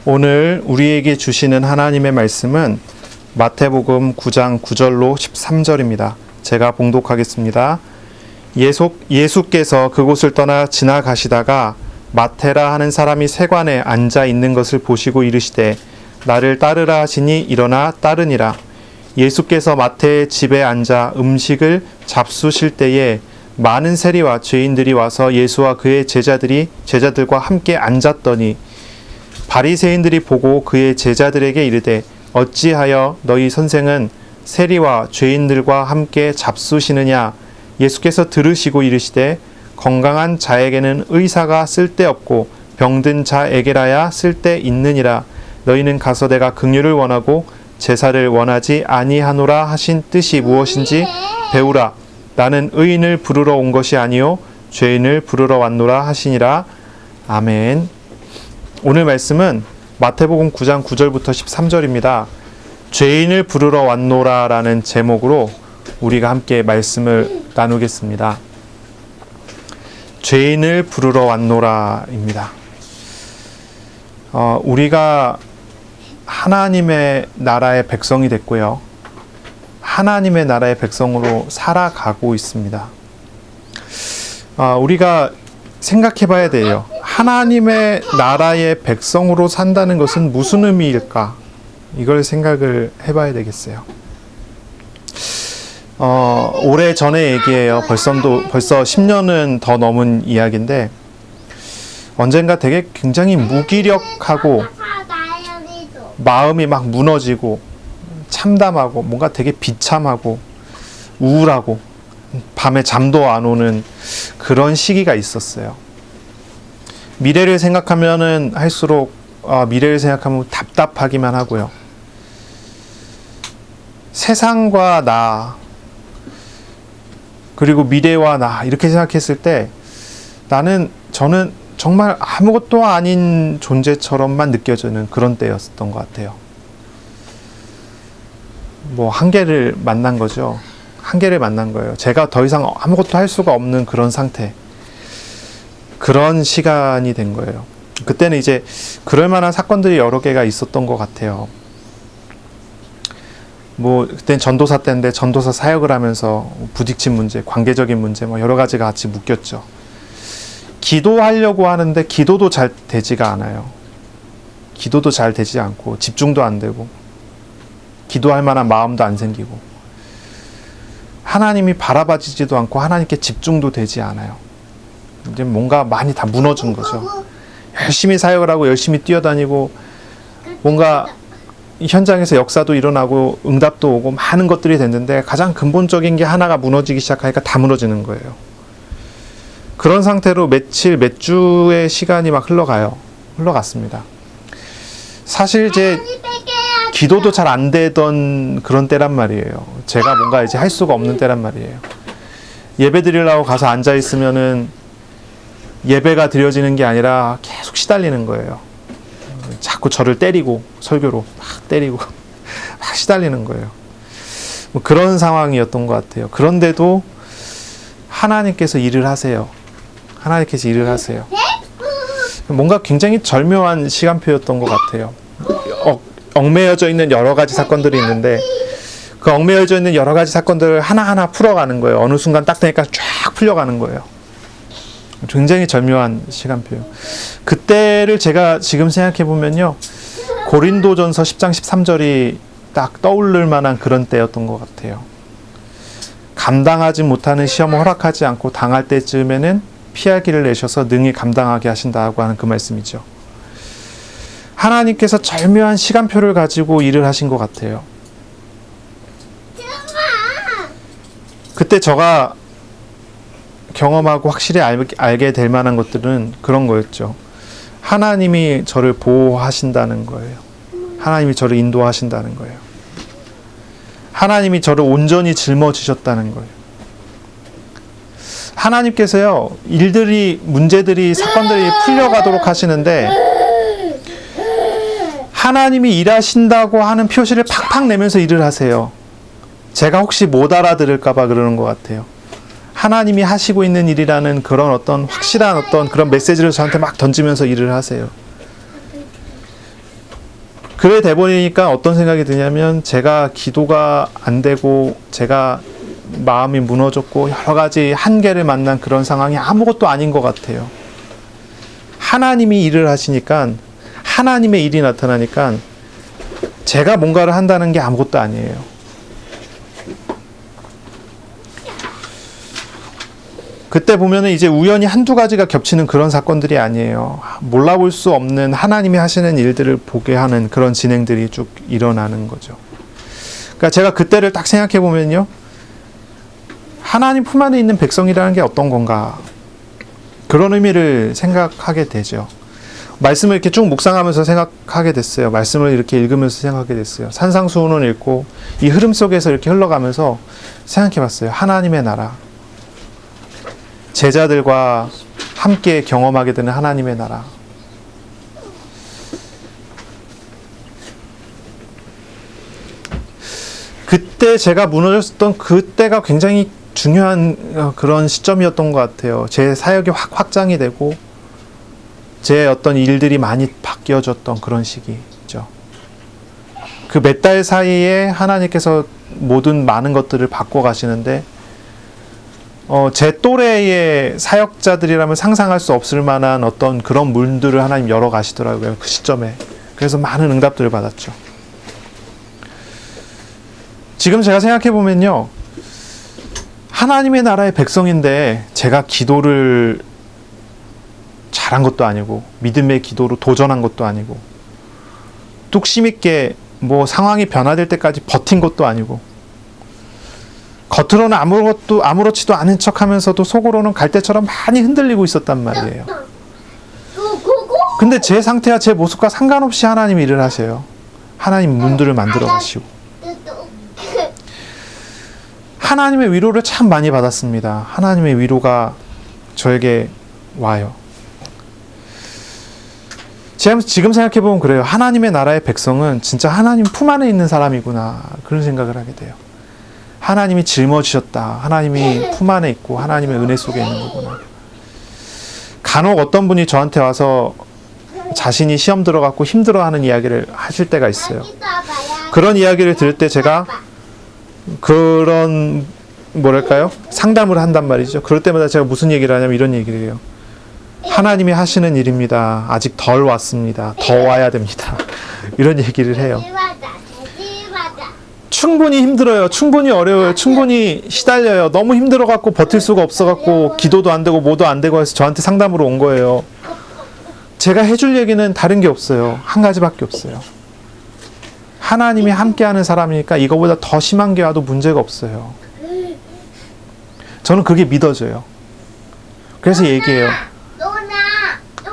오늘 우리에게 주시는 하나님의 말씀은 마태복음 9장 9절로 13절입니다. 제가 봉독하겠습니다. 예수께서 그곳을 떠나 지나가시다가 마태라 하는 사람이 세관에 앉아 있는 것을 보시고 이르시되 나를 따르라 하시니 일어나 따르니라. 예수께서 마태의 집에 앉아 음식을 잡수실 때에 많은 세리와 죄인들이 와서 예수와 그의 제자들과 함께 앉았더니 바리새인들이 보고 그의 제자들에게 이르되 어찌하여 너희 선생은 세리와 죄인들과 함께 잡수시느냐. 예수께서 들으시고 이르시되 건강한 자에게는 의사가 쓸데없고 병든 자에게라야 쓸데있느니라. 너희는 가서 내가 긍휼을 원하고 제사를 원하지 아니하노라 하신 뜻이 무엇인지 배우라. 나는 의인을 부르러 온 것이 아니요 죄인을 부르러 왔노라 하시니라. 아멘. 오늘 말씀은 마태복음 9장 9절부터 13절입니다. 죄인을 부르러 왔노라 라는 제목으로 우리가 함께 말씀을 나누겠습니다. 죄인을 부르러 왔노라입니다. 우리가 하나님의 나라의 백성이 됐고요. 하나님의 나라의 백성으로 살아가고 있습니다. 우리가 생각해 봐야 돼요. 하나님의 나라의 백성으로 산다는 것은 무슨 의미일까? 이걸 생각을 해봐야 되겠어요. 오래 전의 얘기예요. 벌써 10년은 더 넘은 이야기인데 언젠가 되게 굉장히 무기력하고 마음이 막 무너지고 참담하고 뭔가 되게 비참하고 우울하고 밤에 잠도 안 오는 그런 시기가 있었어요. 미래를 생각하면은 할수록 미래를 생각하면 답답하기만 하고요. 세상과 나 그리고 미래와 나 이렇게 생각했을 때 저는 정말 아무것도 아닌 존재처럼만 느껴지는 그런 때였던 것 같아요. 한계를 만난 거죠. 한계를 만난 거예요. 제가 더 이상 아무것도 할 수가 없는 그런 상태. 그런 시간이 된 거예요. 그때는 이제 그럴 만한 사건들이 여러 개가 있었던 것 같아요. 그때는 전도사 때인데 전도사 사역을 하면서 부딪힌 문제, 관계적인 문제 여러 가지가 같이 묶였죠. 기도하려고 하는데 기도도 잘 되지가 않아요. 기도도 잘 되지 않고 집중도 안 되고 기도할 만한 마음도 안 생기고 하나님이 바라봐지지도 않고 하나님께 집중도 되지 않아요. 이제 뭔가 많이 다 무너진 거죠. 열심히 사역을 하고 열심히 뛰어다니고 뭔가 현장에서 역사도 일어나고 응답도 오고 많은 것들이 됐는데 가장 근본적인 게 하나가 무너지기 시작하니까 다 무너지는 거예요. 그런 상태로 몇 주의 시간이 막 흘러갔습니다. 사실 이제 기도도 잘 안 되던 그런 때란 말이에요. 제가 뭔가 이제 할 수가 없는 때란 말이에요. 예배 드리려고 가서 앉아 있으면은 예배가 드려지는 게 아니라 계속 시달리는 거예요. 자꾸 저를 때리고 설교로 막 때리고 막 시달리는 거예요. 그런 상황이었던 것 같아요. 그런데도 하나님께서 일을 하세요. 하나님께서 일을 하세요. 뭔가 굉장히 절묘한 시간표였던 것 같아요. 얽매여져 있는 여러 가지 사건들이 있는데 그 얽매여져 있는 여러 가지 사건들을 하나하나 풀어가는 거예요. 어느 순간 딱 되니까 쫙 풀려가는 거예요. 굉장히 절묘한 시간표예요. 그때를 제가 지금 생각해 보면요. 고린도전서 10장 13절이 딱 떠오를 만한 그런 때였던 것 같아요. 감당하지 못하는 시험을 허락하지 않고 당할 때쯤에는 피할 길을 내셔서 능히 감당하게 하신다고 하는 그 말씀이죠. 하나님께서 절묘한 시간표를 가지고 일을 하신 것 같아요. 그때 제가 경험하고 확실히 알게 될 만한 것들은 그런 거였죠. 하나님이 저를 보호하신다는 거예요. 하나님이 저를 인도하신다는 거예요. 하나님이 저를 온전히 짊어지셨다는 거예요. 하나님께서요, 문제들이, 사건들이 풀려가도록 하시는데, 하나님이 일하신다고 하는 표시를 팍팍 내면서 일을 하세요. 제가 혹시 못 알아들을까봐 그러는 것 같아요. 하나님이 하시고 있는 일이라는 그런 어떤 확실한 어떤 그런 메시지를 저한테 막 던지면서 일을 하세요. 그래 돼버리니까 어떤 생각이 드냐면 제가 기도가 안 되고 제가 마음이 무너졌고 여러 가지 한계를 만난 그런 상황이 아무것도 아닌 것 같아요. 하나님이 일을 하시니까 하나님의 일이 나타나니까 제가 뭔가를 한다는 게 아무것도 아니에요. 그때 보면은 이제 우연히 한두 가지가 겹치는 그런 사건들이 아니에요. 몰라볼 수 없는 하나님이 하시는 일들을 보게 하는 그런 진행들이 쭉 일어나는 거죠. 그러니까 제가 그때를 딱 생각해 보면요. 하나님 품 안에 있는 백성이라는 게 어떤 건가. 그런 의미를 생각하게 되죠. 말씀을 이렇게 쭉 묵상하면서 생각하게 됐어요. 말씀을 이렇게 읽으면서 생각하게 됐어요. 산상수훈을 읽고 이 흐름 속에서 이렇게 흘러가면서 생각해 봤어요. 하나님의 나라. 제자들과 함께 경험하게 되는 하나님의 나라. 그때 제가 무너졌던 그때가 굉장히 중요한 그런 시점이었던 것 같아요. 제 사역이 확 확장이 되고 제 어떤 일들이 많이 바뀌어졌던 그런 시기죠. 그 몇 달 사이에 하나님께서 모든 많은 것들을 바꿔가시는데 제 또래의 사역자들이라면 상상할 수 없을 만한 어떤 그런 문들을 하나님 열어 가시더라고요. 그 시점에. 그래서 많은 응답들을 받았죠. 지금 제가 생각해 보면요. 하나님의 나라의 백성인데 제가 기도를 잘한 것도 아니고 믿음의 기도로 도전한 것도 아니고 뚝심 있게 뭐 상황이 변화될 때까지 버틴 것도 아니고 겉으로는 아무렇지도 않은 척하면서도 속으로는 갈대처럼 많이 흔들리고 있었단 말이에요. 근데 제 상태와 제 모습과 상관없이 하나님이 일을 하세요. 하나님 문들을 만들어 가시고 하나님의 위로를 참 많이 받았습니다. 하나님의 위로가 저에게 와요. 지금 생각해보면 그래요. 하나님의 나라의 백성은 진짜 하나님 품 안에 있는 사람이구나. 그런 생각을 하게 돼요. 하나님이 짊어지셨다. 하나님이 품 안에 있고 하나님의 은혜 속에 있는 거구나. 간혹 어떤 분이 저한테 와서 자신이 시험 들어갖고 힘들어하는 이야기를 하실 때가 있어요. 그런 이야기를 들을 때 제가 그런 뭐랄까요? 상담을 한단 말이죠. 그럴 때마다 제가 무슨 얘기를 하냐면 이런 얘기를 해요. 하나님이 하시는 일입니다. 아직 덜 왔습니다. 더 와야 됩니다. 이런 얘기를 해요. 충분히 힘들어요. 충분히 어려워요. 충분히 시달려요. 너무 힘들어갖고 버틸 수가 없어갖고 기도도 안 되고 뭐도 안 되고 해서 저한테 상담으로 온 거예요. 제가 해줄 얘기는 다른 게 없어요. 한 가지밖에 없어요. 하나님이 함께하는 사람이니까 이거보다 더 심한 게 와도 문제가 없어요. 저는 그게 믿어져요. 그래서 얘기해요.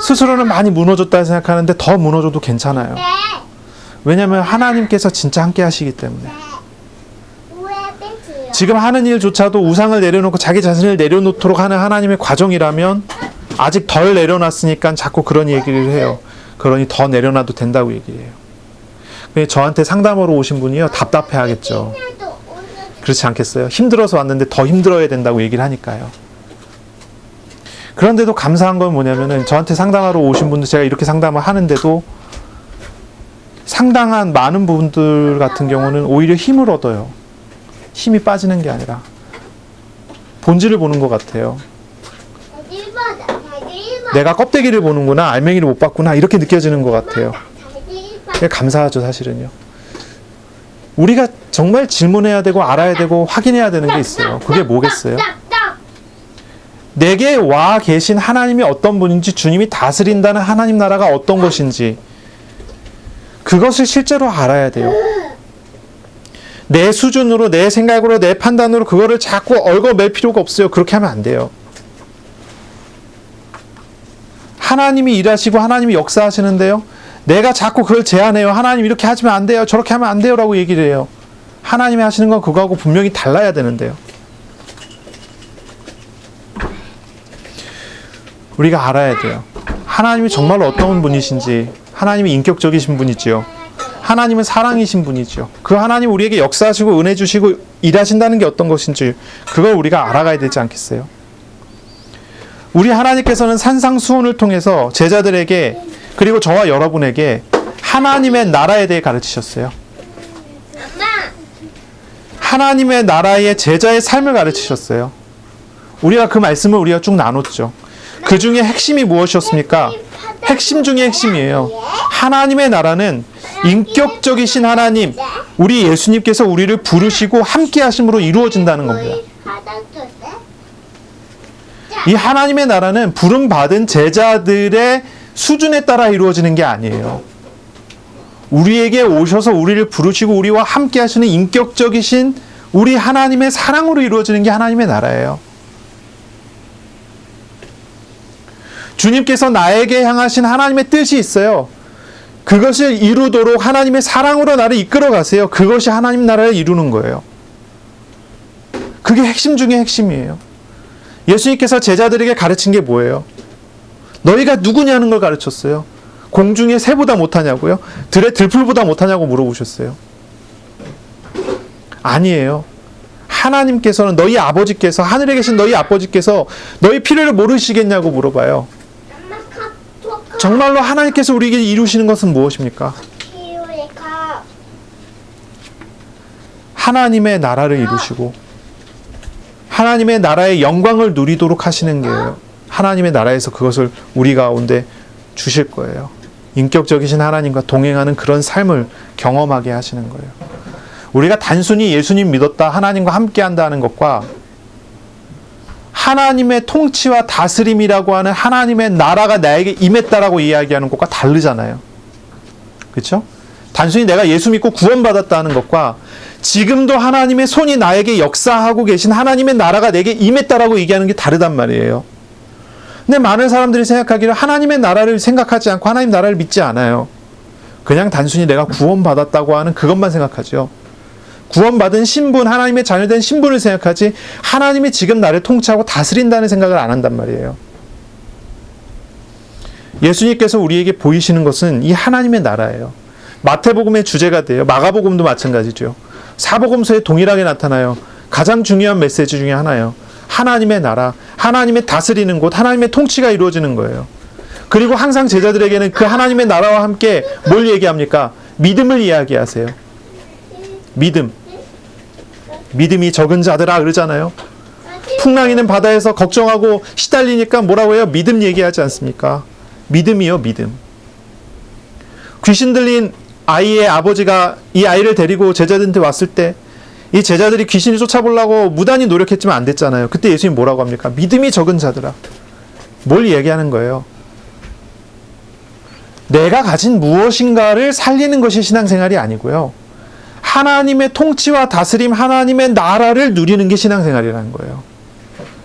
스스로는 많이 무너졌다 생각하는데 더 무너져도 괜찮아요. 왜냐하면 하나님께서 진짜 함께 하시기 때문에. 지금 하는 일조차도 우상을 내려놓고 자기 자신을 내려놓도록 하는 하나님의 과정이라면 아직 덜 내려놨으니까 자꾸 그런 얘기를 해요. 그러니 더 내려놔도 된다고 얘기해요. 저한테 상담으로 오신 분이요. 답답해 하겠죠. 그렇지 않겠어요? 힘들어서 왔는데 더 힘들어야 된다고 얘기를 하니까요. 그런데도 감사한 건 뭐냐면은 저한테 상담하러 오신 분들 제가 이렇게 상담을 하는데도 상당한 많은 분들 같은 경우는 오히려 힘을 얻어요. 힘이 빠지는 게 아니라 본질을 보는 것 같아요. 내가 껍데기를 보는구나, 알맹이를 못 봤구나 이렇게 느껴지는 것 같아요. 감사하죠, 사실은요. 우리가 정말 질문해야 되고 알아야 되고 확인해야 되는 게 있어요. 그게 뭐겠어요? 내게 와 계신 하나님이 어떤 분인지, 주님이 다스린다는 하나님 나라가 어떤 것인지 그것을 실제로 알아야 돼요. 내 수준으로, 내 생각으로, 내 판단으로 그거를 자꾸 얽어맬 필요가 없어요. 그렇게 하면 안 돼요. 하나님이 일하시고 하나님이 역사하시는데요. 내가 자꾸 그걸 제안해요. 하나님 이렇게 하시면 안 돼요. 저렇게 하면 안 돼요. 라고 얘기를 해요. 하나님이 하시는 건 그거하고 분명히 달라야 되는데요. 우리가 알아야 돼요. 하나님이 정말로 어떤 분이신지. 하나님이 인격적이신 분이지요. 하나님은 사랑이신 분이죠. 그 하나님 우리에게 역사하시고 은혜 주시고 일하신다는 게 어떤 것인지 그걸 우리가 알아가야 되지 않겠어요? 우리 하나님께서는 산상수훈을 통해서 제자들에게 그리고 저와 여러분에게 하나님의 나라에 대해 가르치셨어요. 엄마. 하나님의 나라의 제자의 삶을 가르치셨어요. 우리가 그 말씀을 우리가 쭉 나눴죠. 그 중에 핵심이 무엇이었습니까? 핵심 중에 핵심이에요. 하나님의 나라는 인격적이신 하나님, 우리 예수님께서 우리를 부르시고 함께 하심으로 이루어진다는 겁니다. 이 하나님의 나라는 부름받은 제자들의 수준에 따라 이루어지는 게 아니에요. 우리에게 오셔서 우리를 부르시고 우리와 함께 하시는 인격적이신 우리 하나님의 사랑으로 이루어지는 게 하나님의 나라예요. 주님께서 나에게 향하신 하나님의 뜻이 있어요. 그것을 이루도록 하나님의 사랑으로 나를 이끌어 가세요. 그것이 하나님 나라를 이루는 거예요. 그게 핵심 중에 핵심이에요. 예수님께서 제자들에게 가르친 게 뭐예요? 너희가 누구냐는 걸 가르쳤어요. 공중의 새보다 못하냐고요? 들의 들풀보다 못하냐고 물어보셨어요. 아니에요. 하나님께서는 너희 아버지께서 하늘에 계신 너희 아버지께서 너희 필요를 모르시겠냐고 물어봐요. 정말로 하나님께서 우리에게 이루시는 것은 무엇입니까? 하나님의 나라를 이루시고 하나님의 나라의 영광을 누리도록 하시는 게예요. 하나님의 나라에서 그것을 우리 가운데 주실 거예요. 인격적이신 하나님과 동행하는 그런 삶을 경험하게 하시는 거예요. 우리가 단순히 예수님 믿었다, 하나님과 함께 한다는 것과 하나님의 통치와 다스림이라고 하는 하나님의 나라가 나에게 임했다라고 이야기하는 것과 다르잖아요. 그렇죠? 단순히 내가 예수 믿고 구원받았다는 것과 지금도 하나님의 손이 나에게 역사하고 계신 하나님의 나라가 내게 임했다라고 얘기하는 게 다르단 말이에요. 근데 많은 사람들이 생각하기를 하나님의 나라를 생각하지 않고 하나님 나라를 믿지 않아요. 그냥 단순히 내가 구원받았다고 하는 그것만 생각하죠. 구원받은 신분, 하나님의 자녀된 신분을 생각하지 하나님이 지금 나를 통치하고 다스린다는 생각을 안 한단 말이에요. 예수님께서 우리에게 보이시는 것은 이 하나님의 나라예요. 마태복음의 주제가 돼요. 마가복음도 마찬가지죠. 사복음서에 동일하게 나타나요. 가장 중요한 메시지 중에 하나예요. 하나님의 나라, 하나님의 다스리는 곳, 하나님의 통치가 이루어지는 거예요. 그리고 항상 제자들에게는 그 하나님의 나라와 함께 뭘 얘기합니까? 믿음을 이야기하세요. 믿음. 믿음이 적은 자들아 그러잖아요. 풍랑이는 바다에서 걱정하고 시달리니까 뭐라고 해요? 믿음 얘기하지 않습니까? 믿음이요, 믿음. 귀신 들린 아이의 아버지가 이 아이를 데리고 제자들한테 왔을 때 이 제자들이 귀신을 쫓아보려고 무단히 노력했지만 안 됐잖아요. 그때 예수님 뭐라고 합니까? 믿음이 적은 자들아. 뭘 얘기하는 거예요? 내가 가진 무엇인가를 살리는 것이 신앙생활이 아니고요. 하나님의 통치와 다스림, 하나님의 나라를 누리는 게 신앙생활이라는 거예요.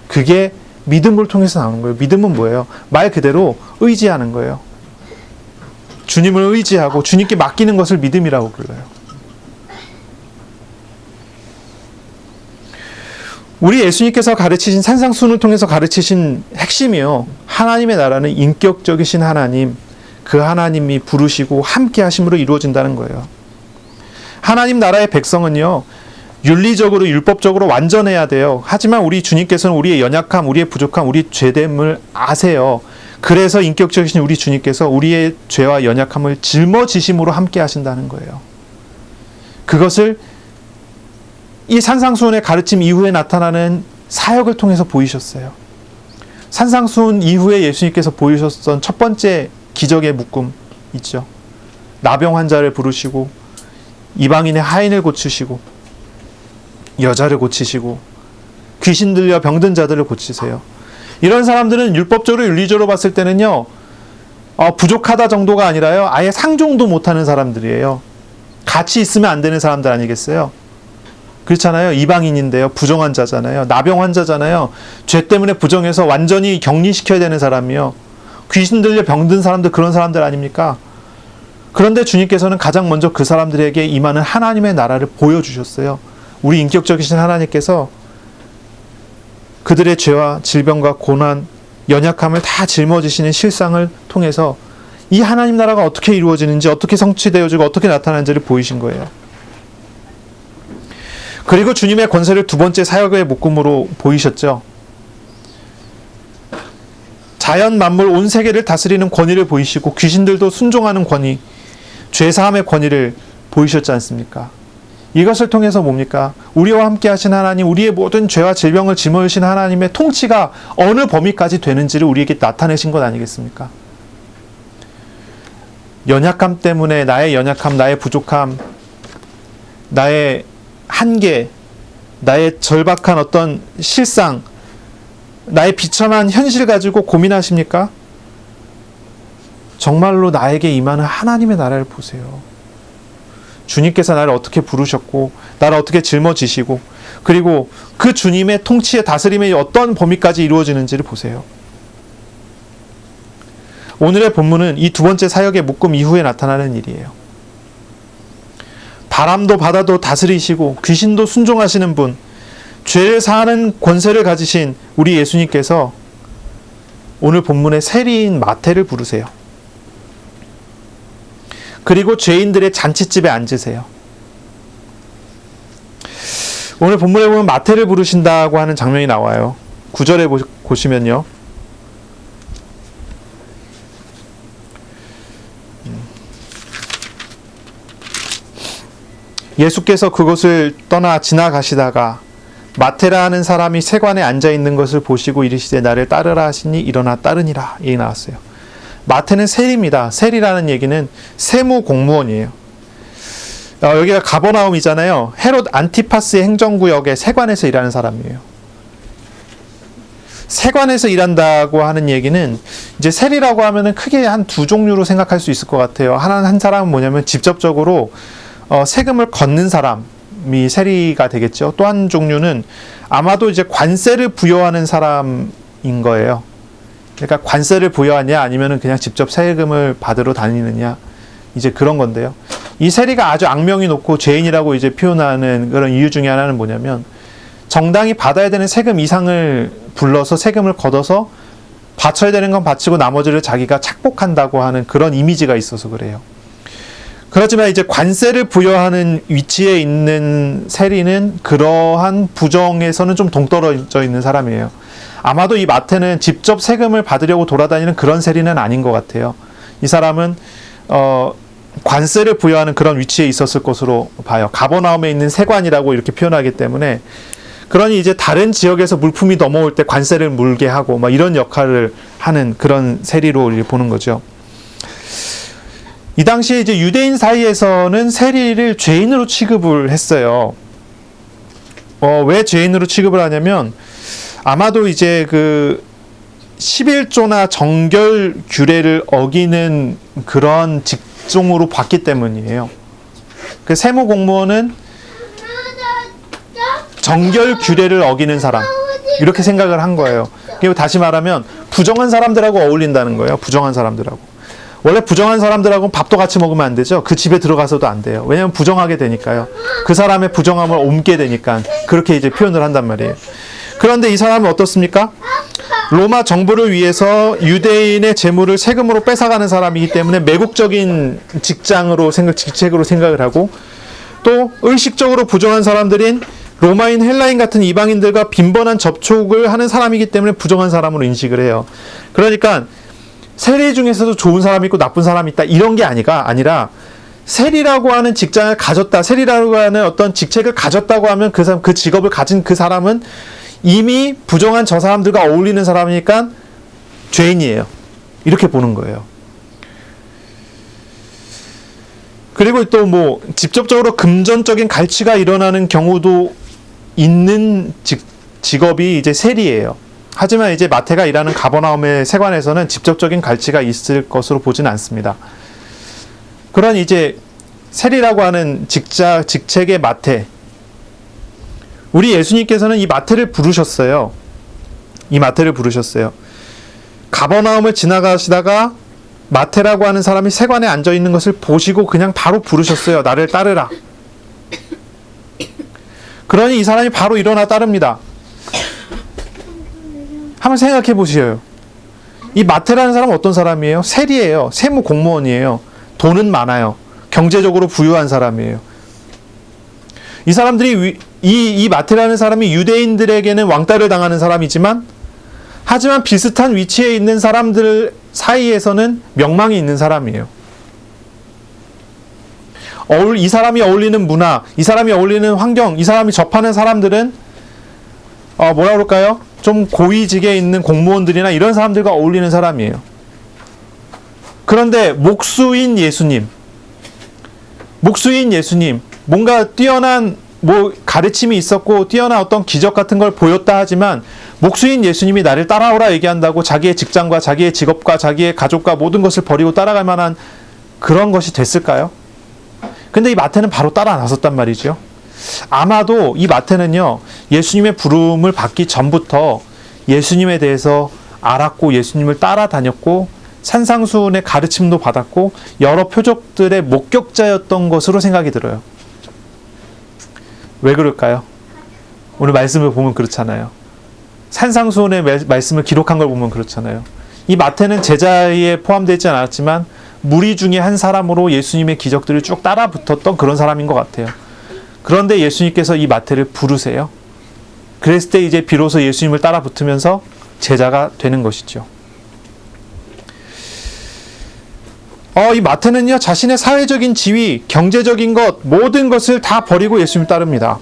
그게 믿음을 통해서 나오는 거예요. 믿음은 뭐예요? 말 그대로 의지하는 거예요. 주님을 의지하고 주님께 맡기는 것을 믿음이라고 불러요. 우리 예수님께서 가르치신 산상수훈을 통해서 가르치신 핵심이요. 하나님의 나라는 인격적이신 하나님, 그 하나님이 부르시고 함께 하심으로 이루어진다는 거예요. 하나님 나라의 백성은요, 윤리적으로 율법적으로 완전해야 돼요. 하지만 우리 주님께서는 우리의 연약함, 우리의 부족함, 우리 죄됨을 아세요. 그래서 인격적이신 우리 주님께서 우리의 죄와 연약함을 짊어지심으로 함께 하신다는 거예요. 그것을 이 산상수훈의 가르침 이후에 나타나는 사역을 통해서 보이셨어요. 산상수훈 이후에 예수님께서 보이셨던 첫 번째 기적의 묶음 있죠. 나병 환자를 부르시고 이방인의 하인을 고치시고 여자를 고치시고 귀신 들려 병든 자들을 고치세요. 이런 사람들은 율법적으로 윤리적으로 봤을 때는요, 부족하다 정도가 아니라요, 아예 상종도 못하는 사람들이에요. 같이 있으면 안 되는 사람들 아니겠어요? 그렇잖아요. 이방인인데요, 부정한 자잖아요. 나병 환자잖아요. 죄 때문에 부정해서 완전히 격리시켜야 되는 사람이요. 귀신 들려 병든 사람들, 그런 사람들 아닙니까? 그런데 주님께서는 가장 먼저 그 사람들에게 임하는 하나님의 나라를 보여주셨어요. 우리 인격적이신 하나님께서 그들의 죄와 질병과 고난, 연약함을 다 짊어지시는 실상을 통해서 이 하나님 나라가 어떻게 이루어지는지, 어떻게 성취되어지고 어떻게 나타나는지를 보이신 거예요. 그리고 주님의 권세를 두 번째 사역의 묶음으로 보이셨죠. 자연 만물 온 세계를 다스리는 권위를 보이시고 귀신들도 순종하는 권위, 죄사함의 권위를 보이셨지 않습니까? 이것을 통해서 뭡니까? 우리와 함께 하신 하나님, 우리의 모든 죄와 질병을 짊어지신 하나님의 통치가 어느 범위까지 되는지를 우리에게 나타내신 것 아니겠습니까? 연약함 때문에 나의 연약함, 나의 부족함, 나의 한계, 나의 절박한 어떤 실상, 나의 비참한 현실 가지고 고민하십니까? 정말로 나에게 임하는 하나님의 나라를 보세요. 주님께서 나를 어떻게 부르셨고 나를 어떻게 짊어지시고 그리고 그 주님의 통치의 다스림의 어떤 범위까지 이루어지는지를 보세요. 오늘의 본문은 이 두 번째 사역의 묶음 이후에 나타나는 일이에요. 바람도 바다도 다스리시고 귀신도 순종하시는 분, 죄를 사하는 권세를 가지신 우리 예수님께서 오늘 본문의 세리인 마태를 부르세요. 그리고 죄인들의 잔칫집에 앉으세요. 오늘 본문에 보면 마태를 부르신다고 하는 장면이 나와요. 9절에 보시면요. 예수께서 그곳을 떠나 지나가시다가 마태라 하는 사람이 세관에 앉아있는 것을 보시고 이르시되 나를 따르라 하시니 일어나 따르니라. 얘기 나왔어요. 마태는 세리입니다. 세리라는 얘기는 세무 공무원이에요. 여기가 가버나움이잖아요. 헤롯 안티파스의 행정구역의 세관에서 일하는 사람이에요. 세관에서 일한다고 하는 얘기는 이제 세리라고 하면은 크게 한 두 종류로 생각할 수 있을 것 같아요. 한 사람은 뭐냐면 직접적으로 세금을 걷는 사람이 세리가 되겠죠. 또 한 종류는 아마도 이제 관세를 부여하는 사람인 거예요. 그러니까 관세를 부여하냐 아니면은 그냥 직접 세금을 받으러 다니느냐 이제 그런 건데요. 이 세리가 아주 악명이 높고 죄인이라고 이제 표현하는 그런 이유 중에 하나는 뭐냐면 정당히 받아야 되는 세금 이상을 불러서 세금을 걷어서 바쳐야 되는 건 바치고 나머지를 자기가 착복한다고 하는 그런 이미지가 있어서 그래요. 그렇지만 이제 관세를 부여하는 위치에 있는 세리는 그러한 부정에서는 좀 동떨어져 있는 사람이에요. 아마도 이 마태는 직접 세금을 받으려고 돌아다니는 그런 세리는 아닌 것 같아요. 이 사람은 관세를 부여하는 그런 위치에 있었을 것으로 봐요. 가버나움에 있는 세관이라고 이렇게 표현하기 때문에 그러니 이제 다른 지역에서 물품이 넘어올 때 관세를 물게 하고 막 이런 역할을 하는 그런 세리로 보는 거죠. 이 당시에 이제 유대인 사이에서는 세리를 죄인으로 취급을 했어요. 왜 죄인으로 취급을 하냐면 아마도 이제 그 11조나 정결 규례를 어기는 그런 직종으로 봤기 때문이에요. 그 세무 공무원은 정결 규례를 어기는 사람 이렇게 생각을 한 거예요. 그리고 다시 말하면 부정한 사람들하고 어울린다는 거예요. 부정한 사람들하고. 원래 부정한 사람들하고는 밥도 같이 먹으면 안 되죠. 그 집에 들어가서도 안 돼요. 왜냐하면 부정하게 되니까요. 그 사람의 부정함을 옮게 되니까 그렇게 이제 표현을 한단 말이에요. 그런데 이 사람은 어떻습니까? 로마 정부를 위해서 유대인의 재물을 세금으로 뺏어가는 사람이기 때문에 매국적인 직책으로 생각을 하고 또 의식적으로 부정한 사람들인 로마인, 헬라인 같은 이방인들과 빈번한 접촉을 하는 사람이기 때문에 부정한 사람으로 인식을 해요. 그러니까 세리 중에서도 좋은 사람이 있고 나쁜 사람이 있다 이런 게 아니라 세리라고 하는 직장을 가졌다, 세리라고 하는 어떤 직책을 가졌다고 하면 그 사람, 그 직업을 가진 그 사람은 이미 부정한 저 사람들과 어울리는 사람이니까 죄인이에요. 이렇게 보는 거예요. 그리고 또 뭐 직접적으로 금전적인 갈취가 일어나는 경우도 있는 직업이 이제 세리예요. 하지만 이제 마태가 일하는 가버나움의 세관에서는 직접적인 갈취가 있을 것으로 보지는 않습니다. 그런 이제 세리라고 하는 직책의 마태, 우리 예수님께서는 이 마태를 부르셨어요. 이 마태를 부르셨어요. 가버나움을 지나가시다가 마태라고 하는 사람이 세관에 앉아 있는 것을 보시고 그냥 바로 부르셨어요. 나를 따르라. 그러니 이 사람이 바로 일어나 따릅니다. 한번 생각해 보시어요. 이 마태라는 사람은 어떤 사람이에요? 세리예요. 세무 공무원이에요. 돈은 많아요. 경제적으로 부유한 사람이에요. 이 사람들이 이 마태라는 사람이 유대인들에게는 왕따를 당하는 사람이지만 하지만 비슷한 위치에 있는 사람들 사이에서는 명망이 있는 사람이에요. 이 사람이 어울리는 문화, 이 사람이 어울리는 환경, 이 사람이 접하는 사람들은 뭐라 그럴까요? 좀 고위직에 있는 공무원들이나 이런 사람들과 어울리는 사람이에요. 그런데 목수인 예수님, 뭔가 뛰어난 가르침이 있었고 뛰어난 어떤 기적 같은 걸 보였다 하지만 목수인 예수님이 나를 따라오라 얘기한다고 자기의 직장과 자기의 직업과 자기의 가족과 모든 것을 버리고 따라갈 만한 그런 것이 됐을까요? 근데 이 마태는 바로 따라 나섰단 말이죠. 아마도 이 마태는요, 예수님의 부름을 받기 전부터 예수님에 대해서 알았고 예수님을 따라다녔고 산상수훈의 가르침도 받았고 여러 표적들의 목격자였던 것으로 생각이 들어요. 왜 그럴까요? 오늘 말씀을 보면 그렇잖아요. 산상수훈의 말씀을 기록한 걸 보면 그렇잖아요. 이 마태는 제자에 포함되지 않았지만 무리 중에 한 사람으로 예수님의 기적들을 쭉 따라 붙었던 그런 사람인 것 같아요. 그런데 예수님께서 이 마태를 부르세요. 그랬을 때 이제 비로소 예수님을 따라 붙으면서 제자가 되는 것이죠. 이 마태는요, 자신의 사회적인 지위, 경제적인 것, 모든 것을 다 버리고 예수님을 따릅니다.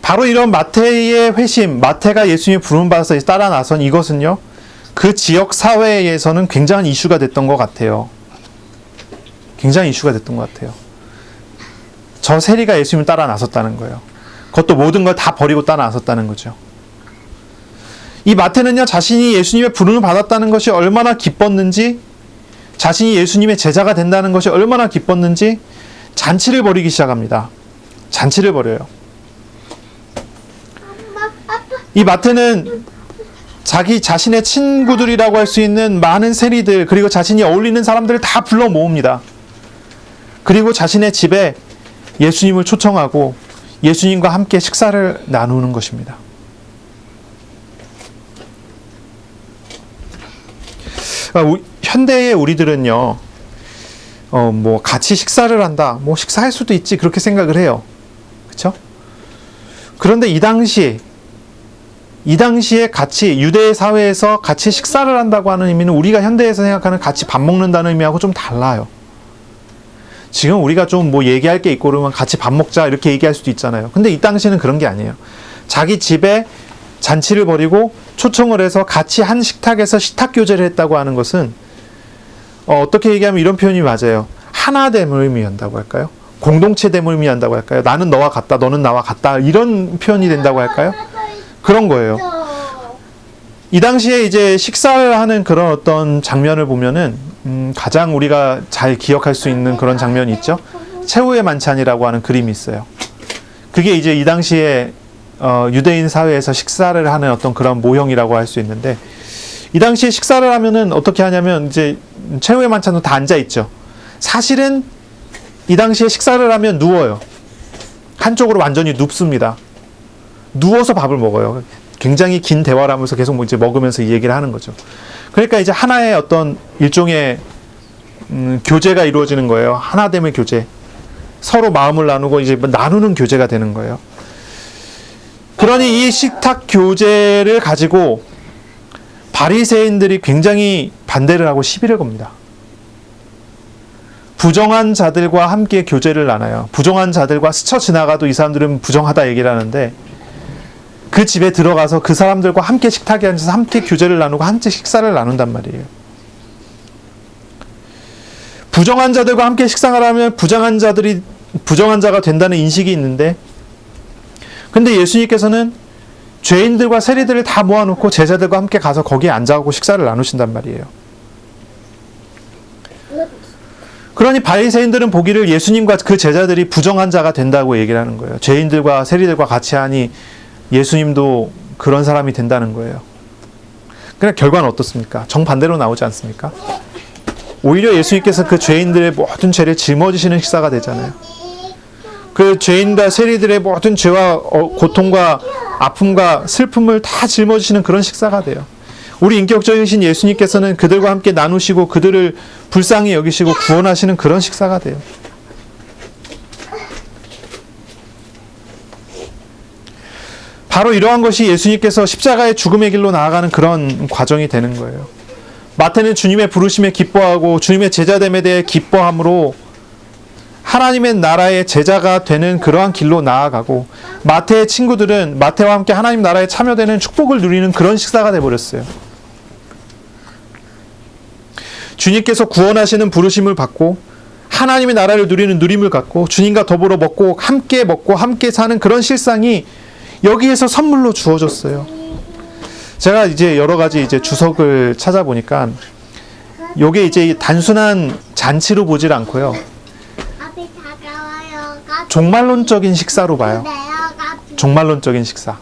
바로 이런 마태의 회심, 마태가 예수님의 부름 받아서 따라 나선 이것은요, 그 지역 사회에서는 굉장한 이슈가 됐던 것 같아요. 굉장히 이슈가 됐던 것 같아요. 저 세리가 예수님을 따라 나섰다는 거예요. 그것도 모든 걸 다 버리고 따라 나섰다는 거죠. 이 마태는요, 자신이 예수님의 부름을 받았다는 것이 얼마나 기뻤는지, 자신이 예수님의 제자가 된다는 것이 얼마나 기뻤는지 잔치를 벌이기 시작합니다. 잔치를 벌여요. 이 마태는 자기 자신의 친구들이라고 할 수 있는 많은 세리들, 그리고 자신이 어울리는 사람들을 다 불러 모읍니다. 그리고 자신의 집에 예수님을 초청하고 예수님과 함께 식사를 나누는 것입니다. 현대의 우리들은요, 같이 식사를 한다, 식사할 수도 있지, 그렇게 생각을 해요. 그렇죠? 그런데 이 당시에 같이 유대 사회에서 같이 식사를 한다고 하는 의미는 우리가 현대에서 생각하는 같이 밥 먹는다는 의미하고 좀 달라요. 지금 우리가 좀 얘기할 게 있고 그러면 같이 밥 먹자 이렇게 얘기할 수도 있잖아요. 근데 이 당시에는 그런 게 아니에요. 자기 집에 잔치를 벌이고 초청을 해서 같이 한 식탁에서 식탁교제를 했다고 하는 것은 어떻게 얘기하면 이런 표현이 맞아요. 하나됨을 의미한다고 할까요? 공동체됨을 의미한다고 할까요? 나는 너와 같다, 너는 나와 같다, 이런 표현이 된다고 할까요? 그런 거예요. 이 당시에 이제 식사를 하는 그런 어떤 장면을 보면은 가장 우리가 잘 기억할 수 있는 그런 장면이 있죠. 최후의 만찬이라고 하는 그림이 있어요. 그게 이제 이 당시에 유대인 사회에서 식사를 하는 어떤 그런 모형이라고 할 수 있는데, 이 당시에 식사를 하면은 어떻게 하냐면 이제 최후의 만찬도 다 앉아 있죠. 사실은 이 당시에 식사를 하면 누워요. 한쪽으로 완전히 눕습니다. 누워서 밥을 먹어요. 굉장히 긴 대화를 하면서 계속 이제 먹으면서 이 얘기를 하는 거죠. 그러니까 이제 하나의 어떤 일종의 교제가 이루어지는 거예요. 하나됨의 교제. 서로 마음을 나누고 이제 나누는 교제가 되는 거예요. 그러니 이 식탁 교제를 가지고 바리새인들이 굉장히 반대를 하고 시비를 겁니다. 부정한 자들과 함께 교제를 나눠요. 부정한 자들과 스쳐 지나가도 이 사람들은 부정하다 얘기를 하는데, 그 집에 들어가서 그 사람들과 함께 식탁에 앉아서 함께 교제를 나누고 함께 식사를 나눈단 말이에요. 부정한 자들과 함께 식상을 하면 부정한 자가 된다는 인식이 있는데, 근데 예수님께서는 죄인들과 세리들을 다 모아놓고 제자들과 함께 가서 거기에 앉아가고 식사를 나누신단 말이에요. 그러니 바리새인들은 보기를 예수님과 그 제자들이 부정한 자가 된다고 얘기를 하는 거예요. 죄인들과 세리들과 같이 하니 예수님도 그런 사람이 된다는 거예요. 그러나 결과는 어떻습니까? 정반대로 나오지 않습니까? 오히려 예수님께서 그 죄인들의 모든 죄를 짊어지시는 식사가 되잖아요. 그 죄인과 세리들의 모든 죄와 고통과 아픔과 슬픔을 다 짊어지시는 그런 식사가 돼요. 우리 인격적이신 예수님께서는 그들과 함께 나누시고 그들을 불쌍히 여기시고 구원하시는 그런 식사가 돼요. 바로 이러한 것이 예수님께서 십자가의 죽음의 길로 나아가는 그런 과정이 되는 거예요. 마태는 주님의 부르심에 기뻐하고 주님의 제자됨에 대해 기뻐함으로 하나님의 나라의 제자가 되는 그러한 길로 나아가고, 마태의 친구들은 마태와 함께 하나님 나라에 참여되는 축복을 누리는 그런 식사가 되어버렸어요. 주님께서 구원하시는 부르심을 받고 하나님의 나라를 누리는 누림을 갖고 주님과 더불어 먹고 함께 사는 그런 실상이 여기에서 선물로 주어졌어요. 제가 이제 여러 가지 이제 주석을 찾아보니까 요게 이제 단순한 잔치로 보질 않고요. 종말론적인 식사로 봐요. 종말론적인 식사.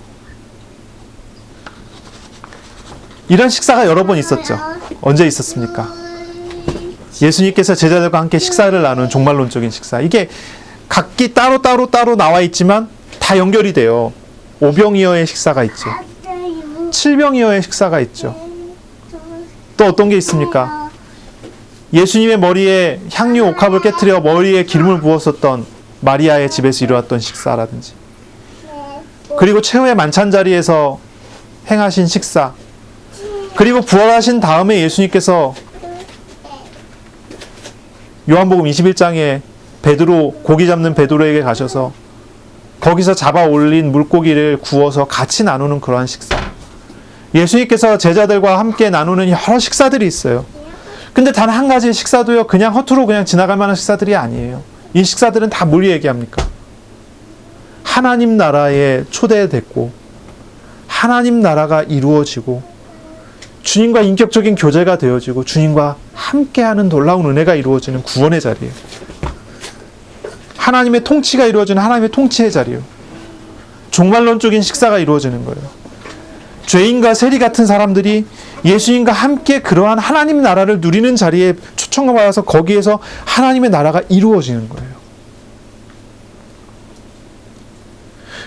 이런 식사가 여러 번 있었죠. 언제 있었습니까? 예수님께서 제자들과 함께 식사를 나누는 종말론적인 식사. 이게 각기 따로 나와 있지만 다 연결이 돼요. 오병이어의 식사가 있죠. 칠병이어의 식사가 있죠. 또 어떤 게 있습니까? 예수님의 머리에 향유 옥합을 깨트려 머리에 기름을 부었었던 마리아의 집에서 이루었던 식사라든지, 그리고 최후의 만찬 자리에서 행하신 식사, 그리고 부활하신 다음에 예수님께서 요한복음 21장에 고기 잡는 베드로에게 가셔서 거기서 잡아 올린 물고기를 구워서 같이 나누는 그러한 식사. 예수님께서 제자들과 함께 나누는 여러 식사들이 있어요. 근데 단 한 가지의 식사도요, 그냥 허투루 그냥 지나갈 만한 식사들이 아니에요. 이 식사들은 다 뭘 얘기합니까? 하나님 나라에 초대됐고 하나님 나라가 이루어지고 주님과 인격적인 교제가 되어지고 주님과 함께하는 놀라운 은혜가 이루어지는 구원의 자리예요. 하나님의 통치가 이루어지는 하나님의 통치의 자리예요. 종말론적인 식사가 이루어지는 거예요. 죄인과 세리 같은 사람들이 예수님과 함께 그러한 하나님 나라를 누리는 자리에 초청을 받아서 거기에서 하나님의 나라가 이루어지는 거예요.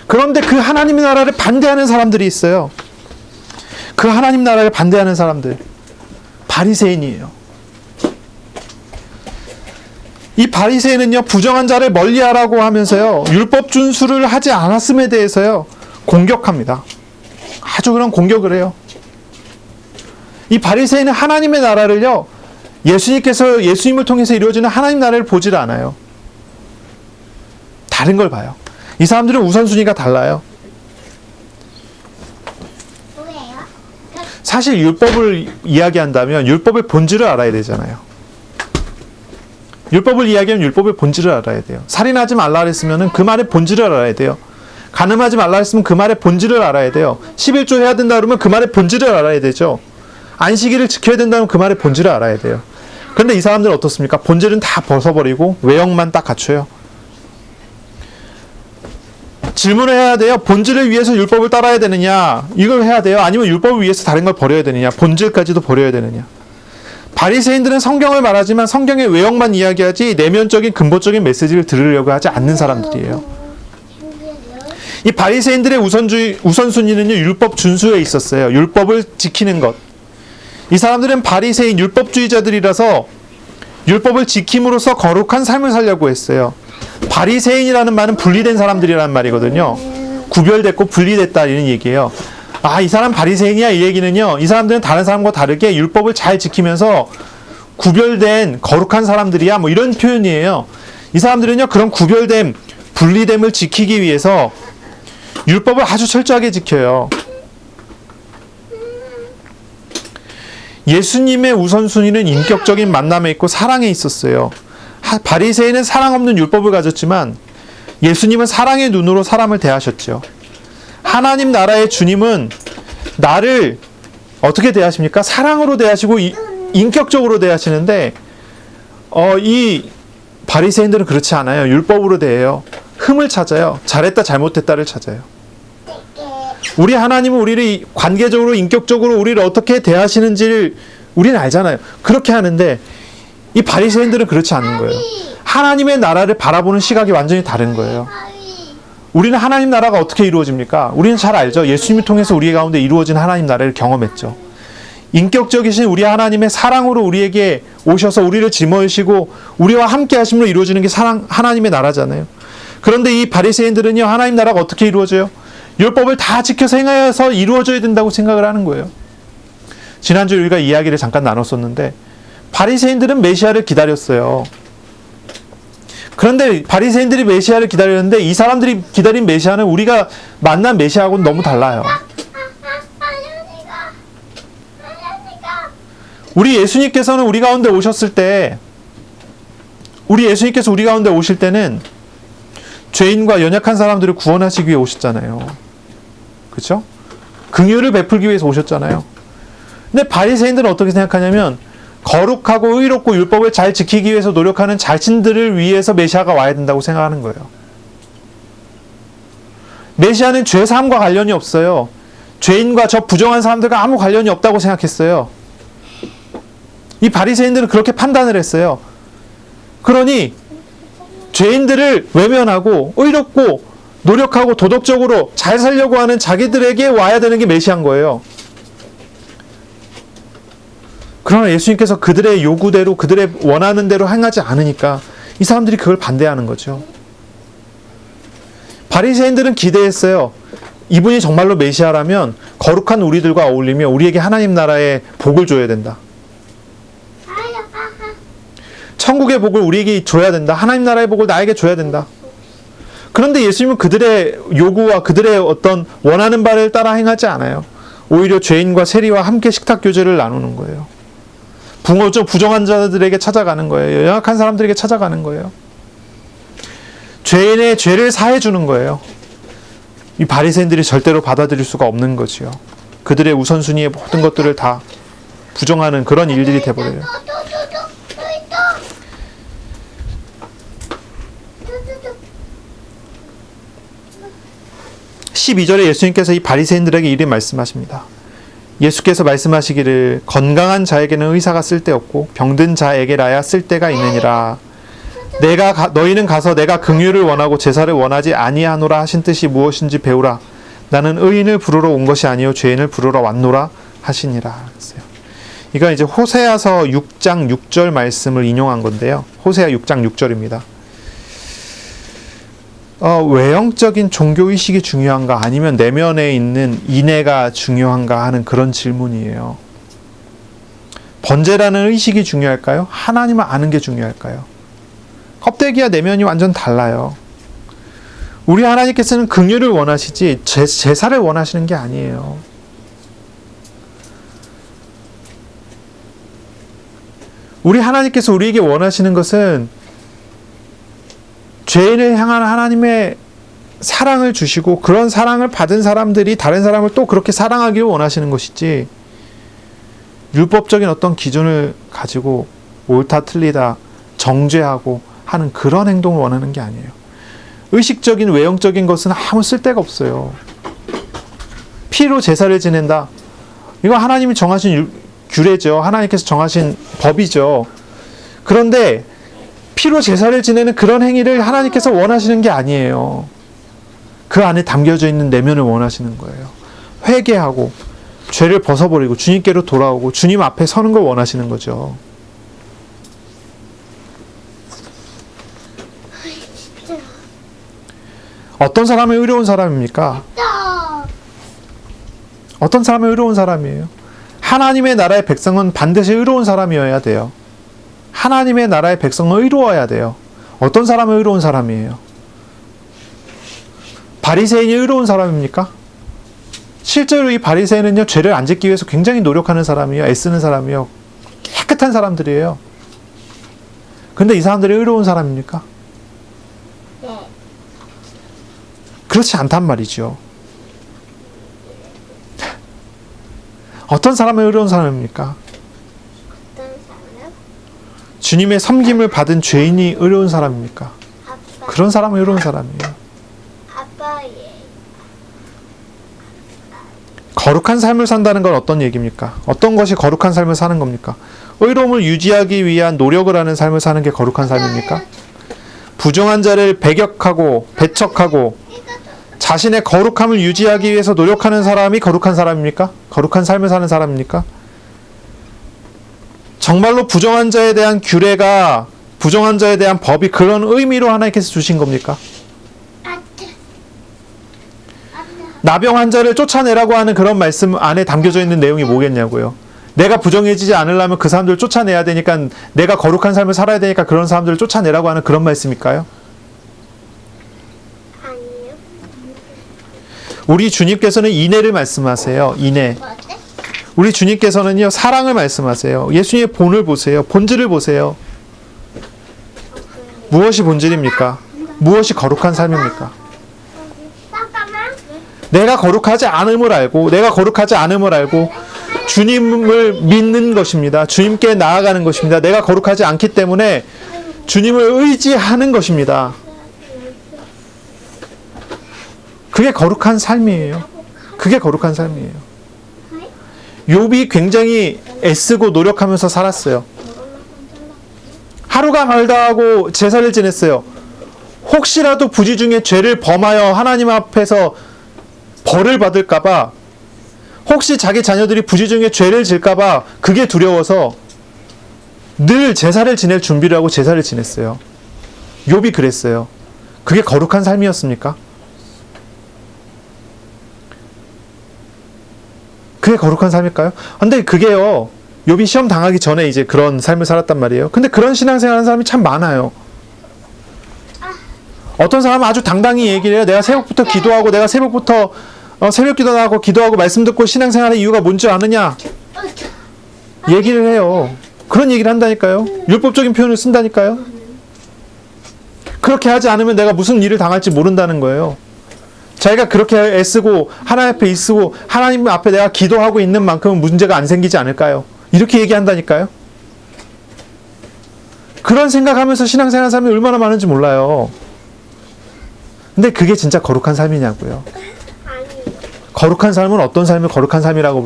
그런데 그 하나님의 나라를 반대하는 사람들이 있어요. 그 하나님 나라를 반대하는 사람들, 바리새인이에요. 이 바리새인은요, 부정한 자를 멀리하라고 하면서요, 율법 준수를 하지 않았음에 대해서요 공격합니다. 아주 그런 공격을 해요. 이 바리새인은 하나님의 나라를요, 예수님께서 예수님을 통해서 이루어지는 하나님 나라를 보질 않아요. 다른 걸 봐요. 이 사람들은 우선순위가 달라요. 사실 율법을 이야기한다면 율법의 본질을 알아야 되잖아요. 율법을 이야기하면 율법의 본질을 알아야 돼요. 살인하지 말라 그랬으면 그 말의 본질을 알아야 돼요. 간음하지 말라 했으면 그 말의 본질을 알아야 돼요. 11조 해야 된다 그러면 그 말의 본질을 알아야 되죠. 안식일을 지켜야 된다면 그 말의 본질을 알아야 돼요. 그런데 이 사람들은 어떻습니까? 본질은 다 벗어버리고 외형만 딱 갖춰요. 질문을 해야 돼요. 본질을 위해서 율법을 따라야 되느냐? 이걸 해야 돼요. 아니면 율법을 위해서 다른 걸 버려야 되느냐? 본질까지도 버려야 되느냐? 바리새인들은 성경을 말하지만 성경의 외형만 이야기하지 내면적인 근본적인 메시지를 들으려고 하지 않는 사람들이에요. 이 바리새인들의 우선순위는요, 율법 준수에 있었어요. 율법을 지키는 것. 이 사람들은 바리새인 율법주의자들이라서 율법을 지킴으로써 거룩한 삶을 살려고 했어요. 바리새인이라는 말은 분리된 사람들이라는 말이거든요. 구별됐고 분리됐다 이런 얘기예요. 아, 이 사람 바리새인이야 이 얘기는요, 이 사람들은 다른 사람과 다르게 율법을 잘 지키면서 구별된 거룩한 사람들이야 뭐 이런 표현이에요. 이 사람들은요, 그런 구별됨, 분리됨을 지키기 위해서 율법을 아주 철저하게 지켜요. 예수님의 우선순위는 인격적인 만남에 있고 사랑에 있었어요. 바리새인은 사랑 없는 율법을 가졌지만 예수님은 사랑의 눈으로 사람을 대하셨죠. 하나님 나라의 주님은 나를 어떻게 대하십니까? 사랑으로 대하시고 인격적으로 대하시는데 이 바리새인들은 그렇지 않아요. 율법으로 대해요. 흠을 찾아요. 잘했다 잘못했다를 찾아요. 우리 하나님은 우리를 관계적으로 인격적으로 우리를 어떻게 대하시는지를 우리는 알잖아요. 그렇게 하는데 이 바리새인들은 그렇지 않은 거예요. 하나님의 나라를 바라보는 시각이 완전히 다른 거예요. 우리는 하나님 나라가 어떻게 이루어집니까? 우리는 잘 알죠. 예수님을 통해서 우리 가운데 이루어진 하나님 나라를 경험했죠. 인격적이신 우리 하나님의 사랑으로 우리에게 오셔서 우리를 짊어지시고 우리와 함께 하심으로 이루어지는 게 하나님의 나라잖아요. 그런데 이 바리새인들은요, 하나님 나라가 어떻게 이루어져요? 율법을 다 지켜서 행하여서 이루어져야 된다고 생각을 하는 거예요. 지난주 우리가 이야기를 잠깐 나눴었는데 바리새인들은 메시아를 기다렸어요. 그런데 바리새인들이 메시아를 기다렸는데 이 사람들이 기다린 메시아는 우리가 만난 메시아하고는 너무 달라요. 우리 예수님께서는 우리 가운데 오셨을 때, 우리 예수님께서 우리 가운데 오실 때는 죄인과 연약한 사람들을 구원하시기 위해 오셨잖아요. 그렇죠? 긍휼을 베풀기 위해서 오셨잖아요. 근데 바리새인들은 어떻게 생각하냐면 거룩하고 의롭고 율법을 잘 지키기 위해서 노력하는 자신들을 위해서 메시아가 와야 된다고 생각하는 거예요. 메시아는 죄 사함과 관련이 없어요. 죄인과 저 부정한 사람들과 아무 관련이 없다고 생각했어요. 이 바리새인들은 그렇게 판단을 했어요. 그러니 죄인들을 외면하고 의롭고 노력하고 도덕적으로 잘 살려고 하는 자기들에게 와야 되는 게 메시아인 거예요. 그러나 예수님께서 그들의 요구대로 그들의 원하는 대로 행하지 않으니까 이 사람들이 그걸 반대하는 거죠. 바리새인들은 기대했어요. 이분이 정말로 메시아라면 거룩한 우리들과 어울리며 우리에게 하나님 나라의 복을 줘야 된다. 천국의 복을 우리에게 줘야 된다. 하나님 나라의 복을 나에게 줘야 된다. 그런데 예수님은 그들의 요구와 그들의 어떤 원하는 바를 따라 행하지 않아요. 오히려 죄인과 세리와 함께 식탁 교제를 나누는 거예요. 부정한 자들에게 찾아가는 거예요. 연약한 사람들에게 찾아가는 거예요. 죄인의 죄를 사해 주는 거예요. 이 바리새인들이 절대로 받아들일 수가 없는 거지요. 그들의 우선순위의 모든 것들을 다 부정하는 그런 일들이 돼버려요. 12절에 예수님께서 이 바리새인들에게 이렇게 말씀하십니다. 예수께서 말씀하시기를 건강한 자에게는 의사가 쓸데없고 병든 자에게라야 쓸데가 있느니라. 너희는 가서 내가 긍휼을 원하고 제사를 원하지 아니하노라 하신 뜻이 무엇인지 배우라. 나는 의인을 부르러 온 것이 아니요 죄인을 부르러 왔노라 하시니라. 이건 이제 호세아서 6장 6절 말씀을 인용한 건데요. 호세아 6장 6절입니다. 외형적인 종교의식이 중요한가 아니면 내면에 있는 인애가 중요한가 하는 그런 질문이에요. 번제라는 의식이 중요할까요? 하나님을 아는 게 중요할까요? 껍데기와 내면이 완전 달라요. 우리 하나님께서는 긍휼을 원하시지 제사를 원하시는 게 아니에요. 우리 하나님께서 우리에게 원하시는 것은 죄인을 향한 하나님의 사랑을 주시고 그런 사랑을 받은 사람들이 다른 사람을 또 그렇게 사랑하기를 원하시는 것이지 율법적인 어떤 기준을 가지고 옳다 틀리다 정죄하고 하는 그런 행동을 원하는 게 아니에요. 의식적인 외형적인 것은 아무 쓸데가 없어요. 피로 제사를 지낸다. 이거 하나님이 정하신 규례죠. 하나님께서 정하신 법이죠. 그런데 피로 제사를 지내는 그런 행위를 하나님께서 원하시는 게 아니에요. 그 안에 담겨져 있는 내면을 원하시는 거예요. 회개하고 죄를 벗어버리고 주님께로 돌아오고 주님 앞에 서는 걸 원하시는 거죠. 어떤 사람이 의로운 사람입니까? 어떤 사람이 의로운 사람이에요? 하나님의 나라의 백성은 반드시 의로운 사람이어야 돼요. 하나님의 나라의 백성은 의로워야 돼요. 어떤 사람은 의로운 사람이에요? 바리새인이 의로운 사람입니까? 실제로 이 바리새인은요, 죄를 안 짓기 위해서 굉장히 노력하는 사람이에요. 애쓰는 사람이에요. 깨끗한 사람들이에요. 근데 이 사람들이 의로운 사람입니까? 네. 그렇지 않단 말이죠. 어떤 사람이 의로운 사람입니까? 주님의 섬김을 받은 죄인이 의로운 사람입니까? 그런 사람은 의로운 사람이에요. 거룩한 삶을 산다는 건 어떤 얘기입니까? 어떤 것이 거룩한 삶을 사는 겁니까? 의로움을 유지하기 위한 노력을 하는 삶을 사는 게 거룩한 삶입니까? 부정한 자를 배격하고 배척하고 자신의 거룩함을 유지하기 위해서 노력하는 사람이 거룩한 사람입니까? 거룩한 삶을 사는 사람입니까? 정말로 부정한 자에 대한 규례가, 부정한 자에 대한 법이 그런 의미로 하나님께서 주신 겁니까? 나병 환자를 쫓아내라고 하는 그런 말씀 안에 담겨져 있는 내용이 뭐겠냐고요. 내가 부정해지지 않으려면 그 사람들을 쫓아내야 되니까, 내가 거룩한 삶을 살아야 되니까 그런 사람들을 쫓아내라고 하는 그런 말씀일까요? 아니요. 우리 주님께서는 인애를 말씀하세요. 인애. 어때? 우리 주님께서는요, 사랑을 말씀하세요. 예수님의 본을 보세요. 본질을 보세요. 무엇이 본질입니까? 무엇이 거룩한 삶입니까? 잠깐만. 내가 거룩하지 않음을 알고, 주님을 믿는 것입니다. 주님께 나아가는 것입니다. 내가 거룩하지 않기 때문에 주님을 의지하는 것입니다. 그게 거룩한 삶이에요. 그게 거룩한 삶이에요. 욥이 굉장히 애쓰고 노력하면서 살았어요. 하루가 멀다 하고 제사를 지냈어요. 혹시라도 부지 중에 죄를 범하여 하나님 앞에서 벌을 받을까봐, 혹시 자기 자녀들이 부지 중에 죄를 질까봐 그게 두려워서 늘 제사를 지낼 준비를 하고 제사를 지냈어요. 욥이 그랬어요. 그게 거룩한 삶이었습니까? 그게 거룩한 삶일까요? 근데 그게요, 욥이 시험 당하기 전에 이제 그런 삶을 살았단 말이에요. 근데 그런 신앙생활 하는 사람이 참 많아요. 어떤 사람은 아주 당당히 얘기를 해요. 내가 새벽부터 기도하고, 내가 새벽부터 새벽 기도 나가고 기도하고 말씀 듣고 신앙생활의 이유가 뭔지 아느냐? 얘기를 해요. 그런 얘기를 한다니까요. 율법적인 표현을 쓴다니까요. 그렇게 하지 않으면 내가 무슨 일을 당할지 모른다는 거예요. 자기가 그렇게 애쓰고 하나님 앞에 있고 하나님 앞에 내가 기도하고 있는 만큼은 문제가 안 생기지 않을까요? 이렇게 얘기한다니까요. 그런 생각하면서 신앙생활 하는 사람이 얼마나 많은지 몰라요. 근데 그게 진짜 거룩한 삶이냐고요. 거룩한 삶은 어떤 삶을 거룩한 삶이라고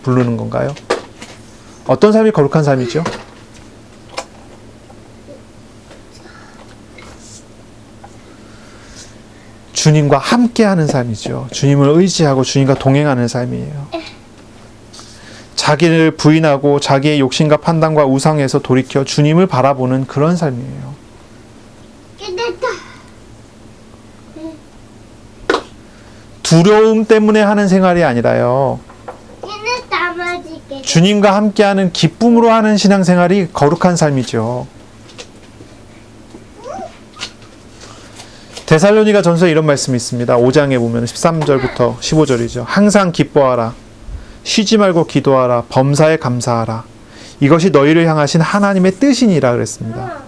부르는 건가요? 어떤 삶이 거룩한 삶이죠? 주님과 함께하는 삶이죠. 주님을 의지하고 주님과 동행하는 삶이에요. 자기를 부인하고 자기의 욕심과 판단과 우상에서 돌이켜 주님을 바라보는 그런 삶이에요. 두려움 때문에 하는 생활이 아니라요, 주님과 함께하는 기쁨으로 하는 신앙생활이 거룩한 삶이죠. 데살로니가 전서에 이런 말씀이 있습니다. 5장에 보면 13절부터 15절이죠. 항상 기뻐하라. 쉬지 말고 기도하라. 범사에 감사하라. 이것이 너희를 향하신 하나님의 뜻이니라 그랬습니다.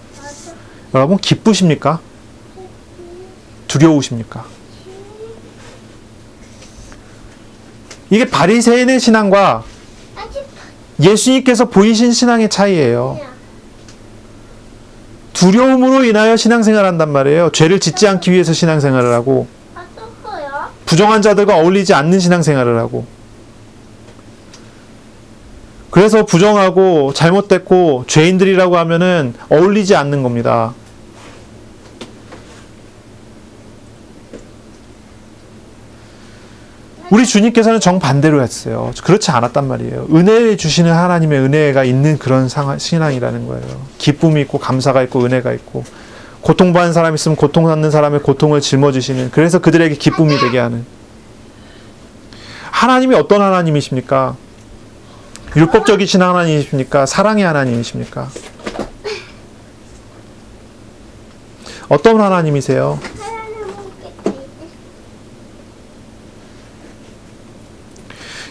여러분, 기쁘십니까? 두려우십니까? 이게 바리새인의 신앙과 예수님께서 보이신 신앙의 차이예요. 두려움으로 인하여 신앙생활을 한단 말이에요. 죄를 짓지 않기 위해서 신앙생활을 하고, 부정한 자들과 어울리지 않는 신앙생활을 하고, 그래서 부정하고 잘못됐고 죄인들이라고 하면은 어울리지 않는 겁니다. 우리 주님께서는 정반대로 했어요. 그렇지 않았단 말이에요. 은혜 주시는 하나님의 은혜가 있는 그런 신앙이라는 거예요. 기쁨이 있고 감사가 있고 은혜가 있고, 고통받는 사람이 있으면 고통받는 사람의 고통을 짊어지시는, 그래서 그들에게 기쁨이 되게 하는 하나님이 어떤 하나님이십니까? 율법적이신 하나님이십니까? 사랑의 하나님이십니까? 어떤 하나님이세요?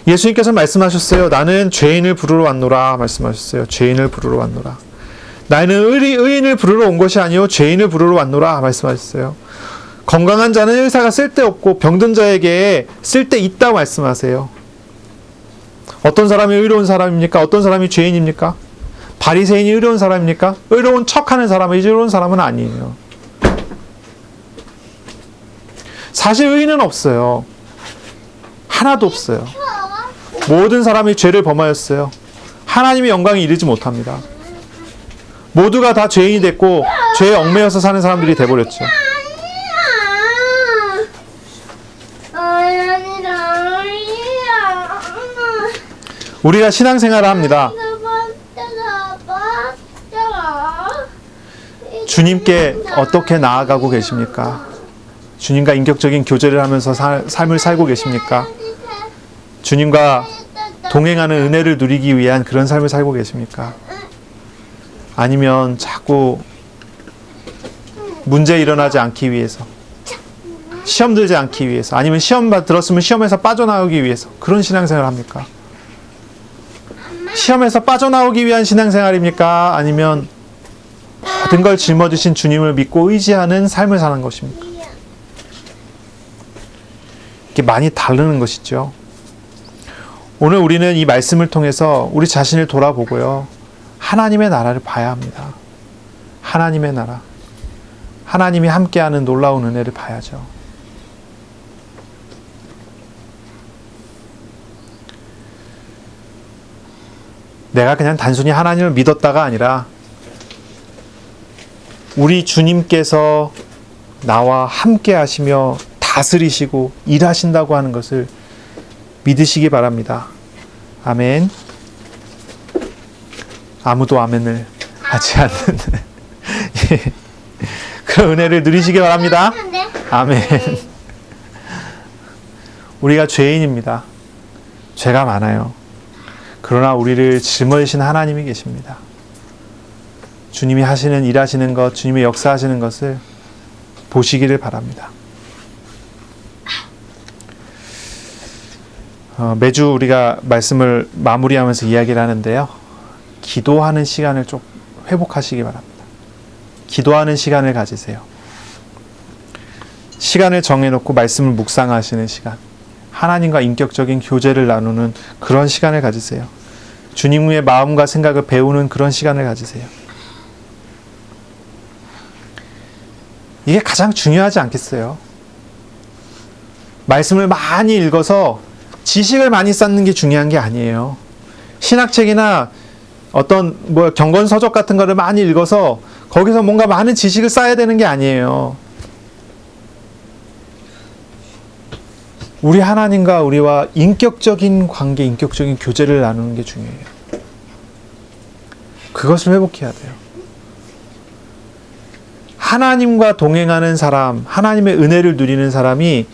예수님께서 말씀하셨어요. 나는 죄인을 부르러 왔노라 말씀하셨어요. 죄인을 부르러 왔노라. 나는 의인을 부르러 온 것이 아니요 죄인을 부르러 왔노라 말씀하셨어요. 건강한 자는 의사가 쓸데없고 병든 자에게 쓸데있다 말씀하세요. 어떤 사람이 의로운 사람입니까? 어떤 사람이 죄인입니까? 바리새인이 의로운 사람입니까? 의로운 척하는 사람이 의로운 사람은 아니에요. 사실 의인은 없어요. 하나도 없어요. 모든 사람이 죄를 범하였어요. 하나님의 영광에 이르지 못합니다. 모두가 다 죄인이 됐고 죄에 얽매여서 사는 사람들이 돼버렸죠. 우리가 신앙생활을 합니다. 주님께 어떻게 나아가고 계십니까? 주님과 인격적인 교제를 하면서 삶을 살고 계십니까? 주님과 동행하는 은혜를 누리기 위한 그런 삶을 살고 계십니까? 아니면 자꾸 문제 일어나지 않기 위해서, 시험 들지 않기 위해서, 아니면 시험 들었으면 시험에서 빠져나오기 위해서 그런 신앙생활을 합니까? 시험에서 빠져나오기 위한 신앙생활입니까? 아니면 모든 걸 짊어지신 주님을 믿고 의지하는 삶을 사는 것입니까? 이게 많이 다르는 것이죠. 오늘 우리는 이 말씀을 통해서 우리 자신을 돌아보고요, 하나님의 나라를 봐야 합니다. 하나님의 나라, 하나님이 함께하는 놀라운 은혜를 봐야죠. 내가 그냥 단순히 하나님을 믿었다가 아니라 우리 주님께서 나와 함께 하시며 다스리시고 일하신다고 하는 것을 믿으시기 바랍니다. 아멘. 아무도 아멘을 하지 않는 그런 은혜를 누리시기 바랍니다. 아멘. 우리가 죄인입니다. 죄가 많아요. 그러나 우리를 짊어지신 하나님이 계십니다. 주님이 하시는, 일하시는 것, 주님이 역사하시는 것을 보시기를 바랍니다. 매주 우리가 말씀을 마무리하면서 이야기를 하는데요, 기도하는 시간을 좀 회복하시기 바랍니다. 기도하는 시간을 가지세요. 시간을 정해놓고 말씀을 묵상하시는 시간, 하나님과 인격적인 교제를 나누는 그런 시간을 가지세요. 주님의 마음과 생각을 배우는 그런 시간을 가지세요. 이게 가장 중요하지 않겠어요? 말씀을 많이 읽어서 지식을 많이 쌓는 게 중요한 게 아니에요. 신학책이나 어떤 경건서적 같은 거를 많이 읽어서 거기서 뭔가 많은 지식을 쌓아야 되는 게 아니에요. 우리 하나님과 우리와 인격적인 관계, 인격적인 교제를 나누는 게 중요해요. 그것을 회복해야 돼요. 하나님과 동행하는 사람, 하나님의 은혜를 누리는 사람이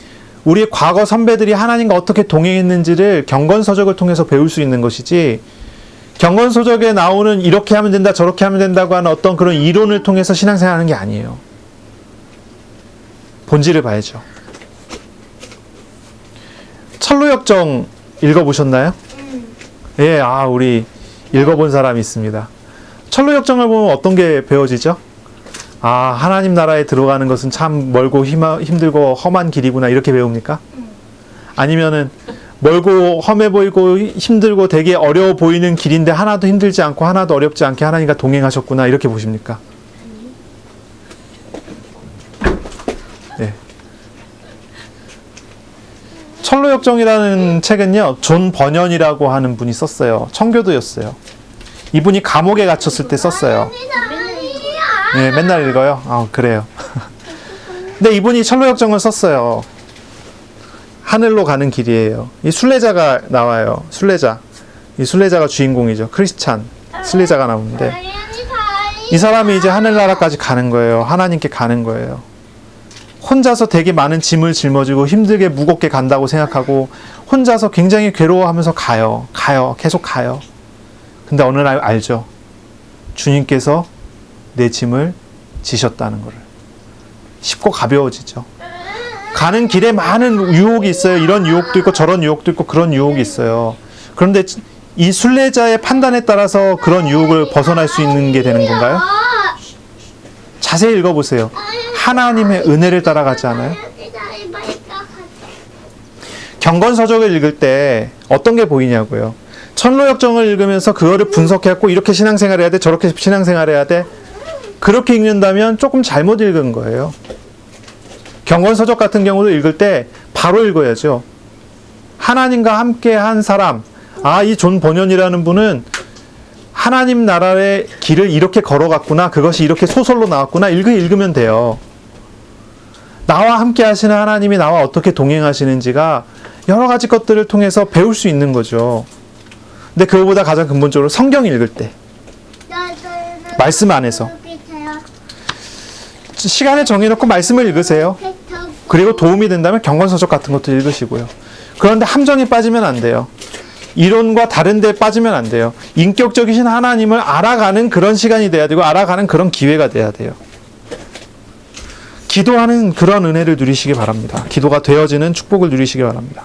우리의 과거 선배들이 하나님과 어떻게 동행했는지를 경건서적을 통해서 배울 수 있는 것이지, 경건서적에 나오는 이렇게 하면 된다, 저렇게 하면 된다고 하는 어떤 그런 이론을 통해서 신앙생활하는 게 아니에요. 본질을 봐야죠. 철로역정 읽어보셨나요? 예, 우리 읽어본 사람이 있습니다. 철로역정을 보면 어떤 게 배워지죠? 하나님 나라에 들어가는 것은 참 멀고 힘들고 험한 길이구나, 이렇게 배웁니까? 아니면은 멀고 험해 보이고 힘들고 되게 어려워 보이는 길인데 하나도 힘들지 않고 하나도 어렵지 않게 하나님과 동행하셨구나, 이렇게 보십니까? 네. 철로역정이라는 책은요, 존 버년이라고 하는 분이 썼어요. 청교도였어요. 이분이 감옥에 갇혔을 때 썼어요. 네, 맨날 읽어요? 그래요. 근데 이분이 철로역정을 썼어요. 하늘로 가는 길이에요. 이 순례자가 나와요. 순례자. 이 순례자가 주인공이죠. 크리스찬 순례자가 나오는데, 이 사람이 이제 하늘나라까지 가는 거예요. 하나님께 가는 거예요. 혼자서 되게 많은 짐을 짊어지고 힘들게 무겁게 간다고 생각하고 혼자서 굉장히 괴로워하면서 가요. 계속 가요. 근데 어느 날 알죠. 주님께서 내 짐을 지셨다는 것을. 쉽고 가벼워지죠. 가는 길에 많은 유혹이 있어요. 이런 유혹도 있고 저런 유혹도 있고 그런 유혹이 있어요. 그런데 이 순례자의 판단에 따라서 그런 유혹을 벗어날 수 있는 게 되는 건가요? 자세히 읽어보세요. 하나님의 은혜를 따라가지 않아요? 경건서적을 읽을 때 어떤 게 보이냐고요. 철로역정을 읽으면서 그거를 분석해갖고 이렇게 신앙생활 해야 돼, 저렇게 신앙생활 해야 돼, 그렇게 읽는다면 조금 잘못 읽은 거예요. 경건서적 같은 경우도 읽을 때 바로 읽어야죠. 하나님과 함께 한 사람, 이 존 버년이라는 분은 하나님 나라의 길을 이렇게 걸어갔구나, 그것이 이렇게 소설로 나왔구나, 읽으면 돼요. 나와 함께 하시는 하나님이 나와 어떻게 동행하시는지가 여러 가지 것들을 통해서 배울 수 있는 거죠. 근데 그거보다 가장 근본적으로 성경 읽을 때, 말씀 안에서 시간을 정해놓고 말씀을 읽으세요. 그리고 도움이 된다면 경건서적 같은 것도 읽으시고요. 그런데 함정에 빠지면 안 돼요. 이론과 다른 데 빠지면 안 돼요. 인격적이신 하나님을 알아가는 그런 시간이 돼야 되고 알아가는 그런 기회가 돼야 돼요. 기도하는 그런 은혜를 누리시기 바랍니다. 기도가 되어지는 축복을 누리시기 바랍니다.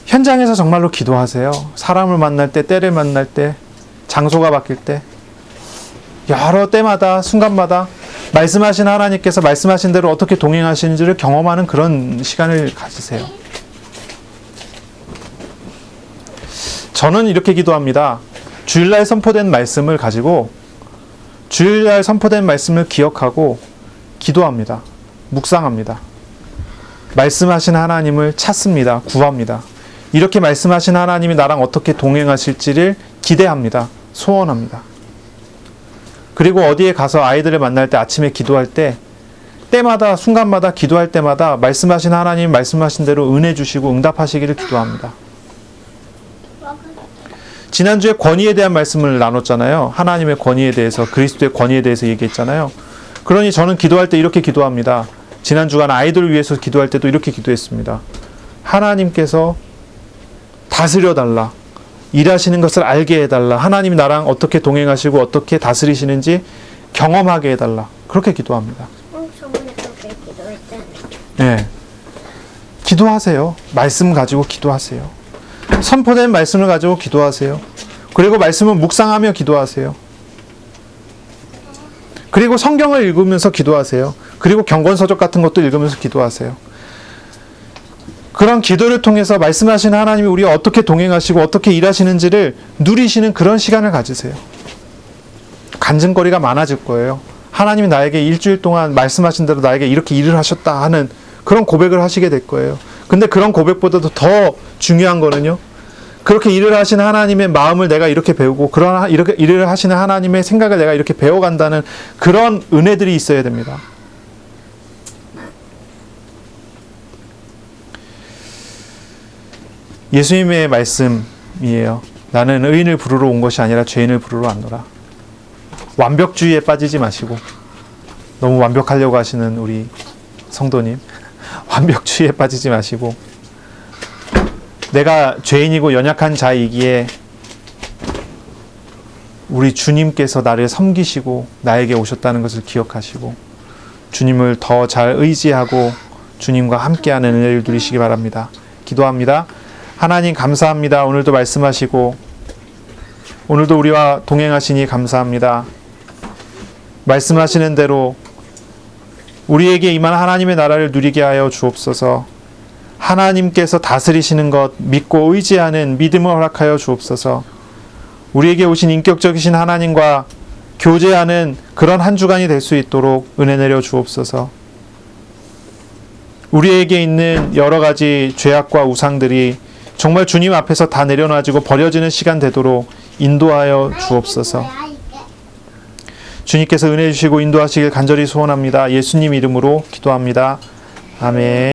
현장에서 정말로 기도하세요. 사람을 만날 때, 때를 만날 때, 장소가 바뀔 때, 여러 때마다, 순간마다 말씀하신 하나님께서 말씀하신 대로 어떻게 동행하시는지를 경험하는 그런 시간을 가지세요. 저는 이렇게 기도합니다. 주일날 선포된 말씀을 가지고 주일날 선포된 말씀을 기억하고 기도합니다. 묵상합니다. 말씀하신 하나님을 찾습니다. 구합니다. 이렇게 말씀하신 하나님이 나랑 어떻게 동행하실지를 기대합니다. 소원합니다. 그리고 어디에 가서 아이들을 만날 때 아침에 기도할 때 때마다 순간마다 기도할 때마다 말씀하신 하나님 말씀하신 대로 은혜 주시고 응답하시기를 기도합니다. 지난주에 권위에 대한 말씀을 나눴잖아요. 하나님의 권위에 대해서, 그리스도의 권위에 대해서 얘기했잖아요. 그러니 저는 기도할 때 이렇게 기도합니다. 지난 주간 아이들을 위해서 기도할 때도 이렇게 기도했습니다. 하나님께서 다스려 달라. 일하시는 것을 알게 해달라. 하나님이 나랑 어떻게 동행하시고 어떻게 다스리시는지 경험하게 해달라. 그렇게 기도합니다. 저번에 그렇게 기도했잖아. 네. 기도하세요. 말씀 가지고 기도하세요. 선포된 말씀을 가지고 기도하세요. 그리고 말씀을 묵상하며 기도하세요. 그리고 성경을 읽으면서 기도하세요. 그리고 경건서적 같은 것도 읽으면서 기도하세요. 그런 기도를 통해서 말씀하시는 하나님이 우리가 어떻게 동행하시고 어떻게 일하시는지를 누리시는 그런 시간을 가지세요. 간증거리가 많아질 거예요. 하나님이 나에게 일주일 동안 말씀하신 대로 나에게 이렇게 일을 하셨다 하는 그런 고백을 하시게 될 거예요. 근데 그런 고백보다도 더 중요한 거는요. 그렇게 일을 하시는 하나님의 마음을 내가 이렇게 배우고 이렇게 일을 하시는 하나님의 생각을 내가 이렇게 배워간다는 그런 은혜들이 있어야 됩니다. 예수님의 말씀이에요. 나는 의인을 부르러 온 것이 아니라 죄인을 부르러 왔노라. 완벽주의에 빠지지 마시고 너무 완벽하려고 하시는 우리 성도님 완벽주의에 빠지지 마시고 내가 죄인이고 연약한 자이기에 우리 주님께서 나를 섬기시고 나에게 오셨다는 것을 기억하시고 주님을 더 잘 의지하고 주님과 함께하는 은혜를 누리시기 바랍니다. 기도합니다. 하나님 감사합니다. 오늘도 말씀하시고 오늘도 우리와 동행하시니 감사합니다. 말씀하시는 대로 우리에게 임한 하나님의 나라를 누리게 하여 주옵소서. 하나님께서 다스리시는 것 믿고 의지하는 믿음을 허락하여 주옵소서. 우리에게 오신 인격적이신 하나님과 교제하는 그런 한 주간이 될 수 있도록 은혜 내려 주옵소서. 우리에게 있는 여러 가지 죄악과 우상들이 정말 주님 앞에서 다 내려놔지고 버려지는 시간 되도록 인도하여 주옵소서. 주님께서 은혜 주시고 인도하시길 간절히 소원합니다. 예수님 이름으로 기도합니다. 아멘.